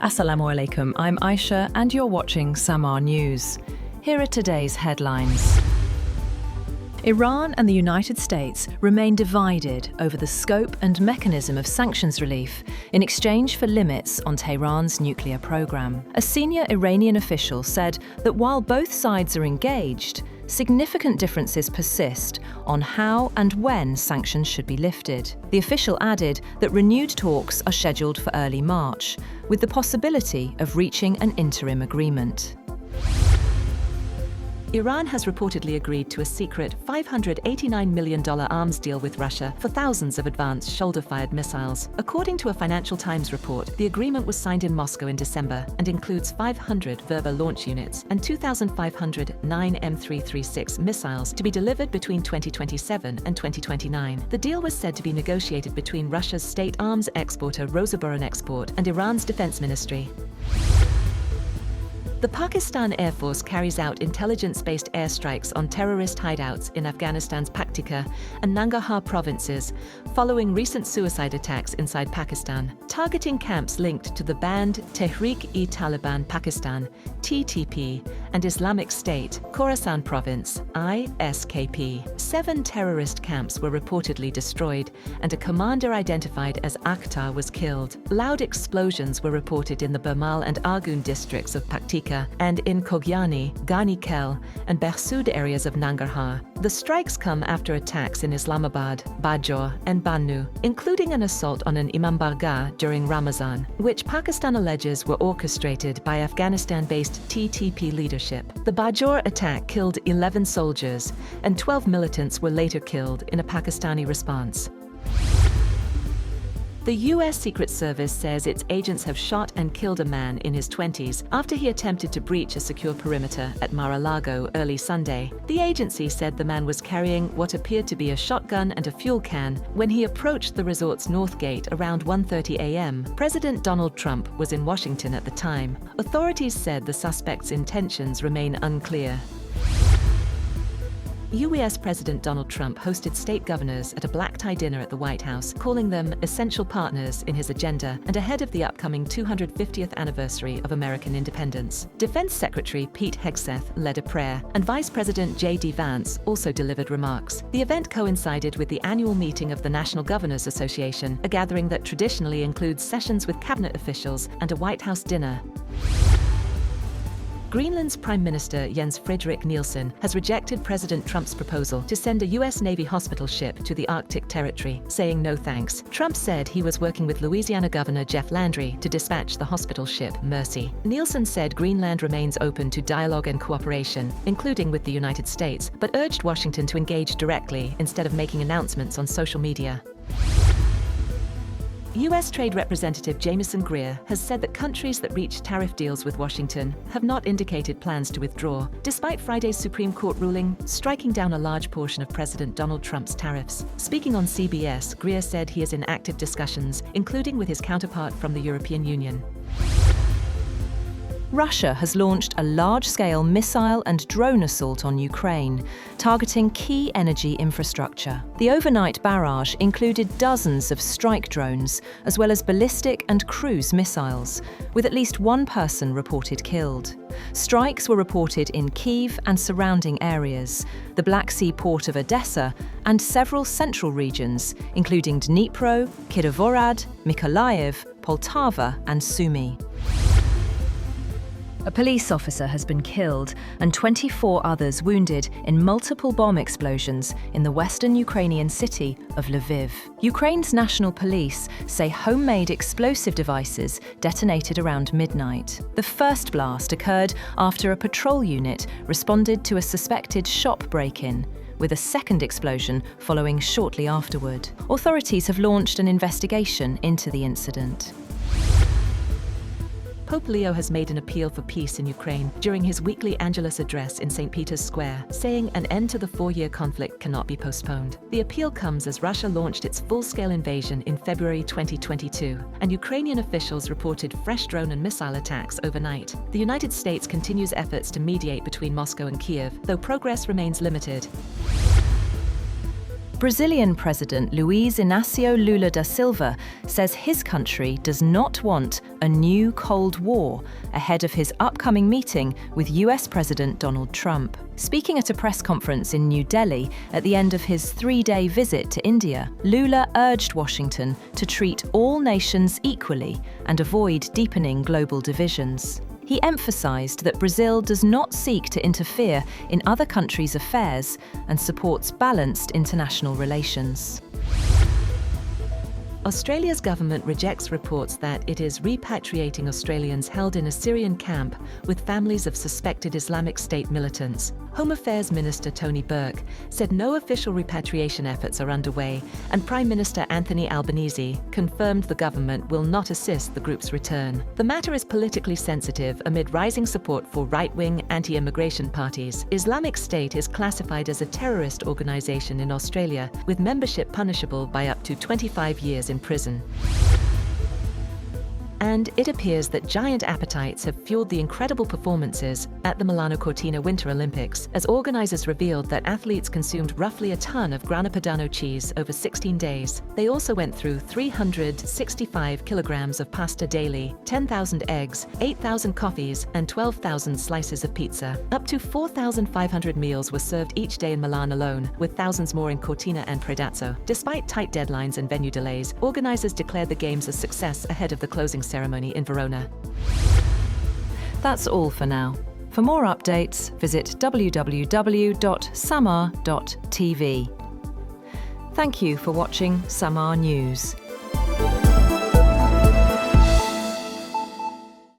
Assalamu alaikum, I'm Aisha and you're watching Samaa News. Here are today's headlines. Iran and the United States remain divided over the scope and mechanism of sanctions relief in exchange for limits on Tehran's nuclear program. A senior Iranian official said that while both sides are engaged, significant differences persist on how and when sanctions should be lifted. The official added that renewed talks are scheduled for early March, with the possibility of reaching an interim agreement. Iran has reportedly agreed to a secret $589 million arms deal with Russia for thousands of advanced shoulder-fired missiles. According to a Financial Times report, the agreement was signed in Moscow in December and includes 500 Verba launch units and 2,500 9M336 missiles to be delivered between 2027 and 2029. The deal was said to be negotiated between Russia's state arms exporter Rosaboronexport and Iran's defense ministry. The Pakistan Air Force carries out intelligence-based airstrikes on terrorist hideouts in Afghanistan's Paktika and Nangarhar provinces, following recent suicide attacks inside Pakistan, targeting camps linked to the banned Tehreek-e-Taliban Pakistan (TTP) and Islamic State, Khorasan Province (ISKP). 7 terrorist camps were reportedly destroyed, and a commander identified as Akhtar was killed. Loud explosions were reported in the Bamal and Argun districts of Paktika and in Kogyani, Ghani Kel, and Behsoud areas of Nangarhar. The strikes come after attacks in Islamabad, Bajaur, and Bannu, including an assault on an imam bargah during Ramadan, which Pakistan alleges were orchestrated by Afghanistan-based TTP leadership. The Bajaur attack killed 11 soldiers, and 12 militants were later killed in a Pakistani response. The U.S. Secret Service says its agents have shot and killed a man in his 20s after he attempted to breach a secure perimeter at Mar-a-Lago early Sunday. The agency said the man was carrying what appeared to be a shotgun and a fuel can when he approached the resort's north gate around 1:30 a.m. President Donald Trump was in Washington at the time. Authorities said the suspect's intentions remain unclear. U.S. President Donald Trump hosted state governors at a black-tie dinner at the White House, calling them essential partners in his agenda and ahead of the upcoming 250th anniversary of American independence. Defense Secretary Pete Hegseth led a prayer, and Vice President J.D. Vance also delivered remarks. The event coincided with the annual meeting of the National Governors Association, a gathering that traditionally includes sessions with cabinet officials and a White House dinner. Greenland's Prime Minister Jens Frederik Nielsen has rejected President Trump's proposal to send a U.S. Navy hospital ship to the Arctic territory, saying no thanks. Trump said he was working with Louisiana Governor Jeff Landry to dispatch the hospital ship Mercy. Nielsen said Greenland remains open to dialogue and cooperation, including with the United States, but urged Washington to engage directly instead of making announcements on social media. U.S. Trade Representative Jamieson Greer has said that countries that reach tariff deals with Washington have not indicated plans to withdraw, despite Friday's Supreme Court ruling striking down a large portion of President Donald Trump's tariffs. Speaking on CBS, Greer said he is in active discussions, including with his counterpart from the European Union. Russia has launched a large-scale missile and drone assault on Ukraine, targeting key energy infrastructure. The overnight barrage included dozens of strike drones, as well as ballistic and cruise missiles, with at least one person reported killed. Strikes were reported in Kyiv and surrounding areas, the Black Sea port of Odessa, and several central regions, including Dnipro, Kirovohrad, Mykolaiv, Poltava, and Sumy. A police officer has been killed and 24 others wounded in multiple bomb explosions in the western Ukrainian city of Lviv. Ukraine's national police say homemade explosive devices detonated around midnight. The first blast occurred after a patrol unit responded to a suspected shop break-in, with a second explosion following shortly afterward. Authorities have launched an investigation into the incident. Pope Leo has made an appeal for peace in Ukraine during his weekly Angelus address in St. Peter's Square, saying an end to the 4-year conflict cannot be postponed. The appeal comes as Russia launched its full-scale invasion in February 2022, and Ukrainian officials reported fresh drone and missile attacks overnight. The United States continues efforts to mediate between Moscow and Kiev, though progress remains limited. Brazilian President Luiz Inácio Lula da Silva says his country does not want a new Cold War ahead of his upcoming meeting with US President Donald Trump. Speaking at a press conference in New Delhi at the end of his 3-day visit to India, Lula urged Washington to treat all nations equally and avoid deepening global divisions. He emphasized that Brazil does not seek to interfere in other countries' affairs and supports balanced international relations. Australia's government rejects reports that it is repatriating Australians held in a Syrian camp with families of suspected Islamic State militants. Home Affairs Minister Tony Burke said no official repatriation efforts are underway, and Prime Minister Anthony Albanese confirmed the government will not assist the group's return. The matter is politically sensitive amid rising support for right-wing anti-immigration parties. Islamic State is classified as a terrorist organisation in Australia, with membership punishable by up to 25 years in prison. And it appears that giant appetites have fueled the incredible performances at the Milano Cortina Winter Olympics, as organisers revealed that athletes consumed roughly a ton of Grana Padano cheese over 16 days. They also went through 365 kilograms of pasta daily, 10,000 eggs, 8,000 coffees, and 12,000 slices of pizza. Up to 4,500 meals were served each day in Milan alone, with thousands more in Cortina and Predazzo. Despite tight deadlines and venue delays, organisers declared the games a success ahead of the closing ceremony in Verona. That's all for now. For more updates, visit www.samaa.tv. Thank you for watching Samaa News.